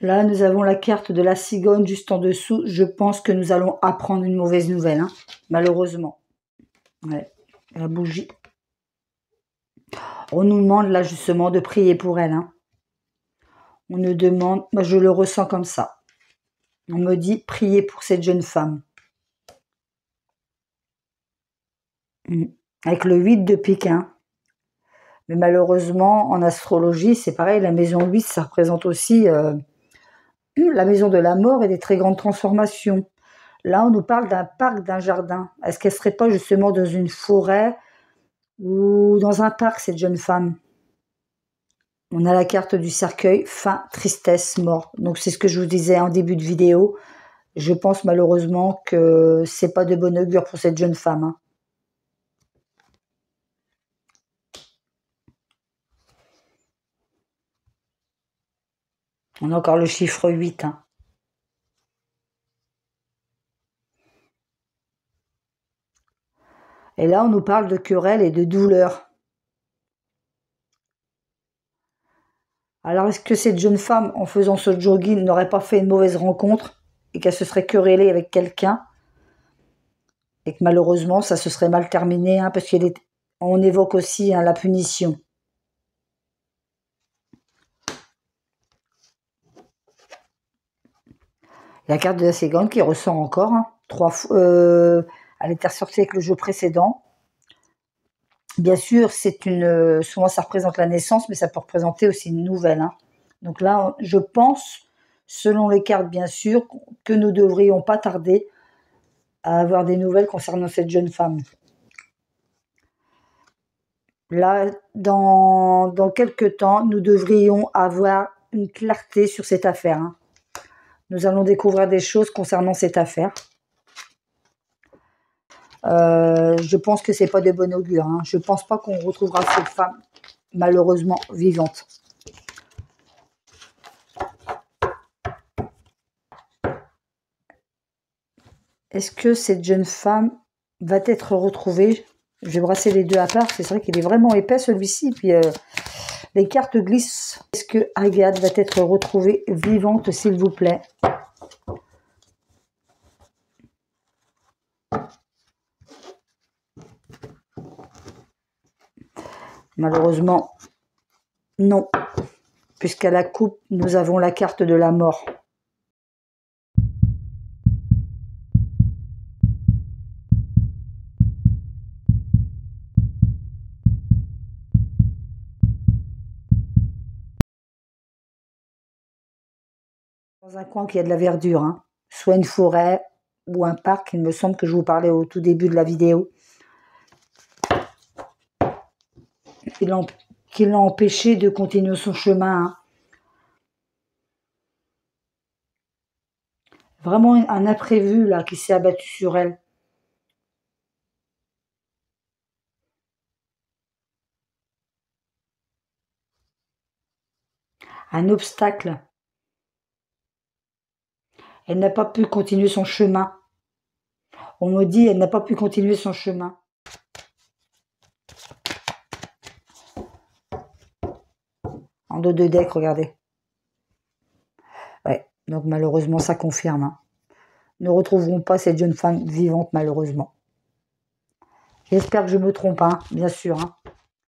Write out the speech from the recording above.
Là, nous avons la carte de la cigogne juste en dessous. Je pense que nous allons apprendre une mauvaise nouvelle, hein, malheureusement. Ouais, la bougie. On nous demande là justement de prier pour elle. Hein. On nous demande, moi je le ressens comme ça. On me dit prier pour cette jeune femme. Avec le 8 de pique. Hein. Mais malheureusement, en astrologie, c'est pareil, la maison 8, ça représente aussi la maison de la mort et des très grandes transformations. Là, on nous parle d'un parc, d'un jardin. Est-ce qu'elle ne serait pas justement dans une forêt ou dans un parc, cette jeune femme? On a la carte du cercueil, faim, tristesse, mort. Donc c'est ce que je vous disais en début de vidéo. Je pense malheureusement que c'est pas de bon augure pour cette jeune femme. Hein. On a encore le chiffre 8. Hein. Et là, on nous parle de querelle et de douleur. Alors, est-ce que cette jeune femme, en faisant ce jogging, n'aurait pas fait une mauvaise rencontre et qu'elle se serait querellée avec quelqu'un et que malheureusement, ça se serait mal terminé, hein, parce qu'on évoque aussi hein, la punition. La carte de la cigogne qui ressort encore, hein, 3 fois. Elle était ressortie avec le jeu précédent. Bien sûr, souvent ça représente la naissance, mais ça peut représenter aussi une nouvelle. Hein. Donc là, je pense, selon les cartes bien sûr, que nous ne devrions pas tarder à avoir des nouvelles concernant cette jeune femme. Là, dans quelques temps, nous devrions avoir une clarté sur cette affaire. Hein. Nous allons découvrir des choses concernant cette affaire. Je pense que c'est pas de bon augure. Hein. Je pense pas qu'on retrouvera cette femme malheureusement vivante. Est-ce que cette jeune femme va être retrouvée? Je vais brasser les deux à part. C'est vrai qu'il est vraiment épais celui-ci. Puis les cartes glissent. Est-ce que Agathe va être retrouvée vivante, s'il vous plaît? Malheureusement, non. Puisqu'à la coupe, nous avons la carte de la mort. Dans un coin qui a de la verdure, hein. Soit une forêt ou un parc, il me semble que je vous parlais au tout début de la vidéo. Qui l'a empêché de continuer son chemin. Hein. Vraiment un imprévu là qui s'est abattu sur elle. Un obstacle. Elle n'a pas pu continuer son chemin. On me dit elle n'a pas pu continuer son chemin. En dos de deck, regardez. Ouais, donc malheureusement ça confirme. Hein. Nous ne retrouverons pas cette jeune femme vivante malheureusement. J'espère que je me trompe, hein, bien sûr. Hein.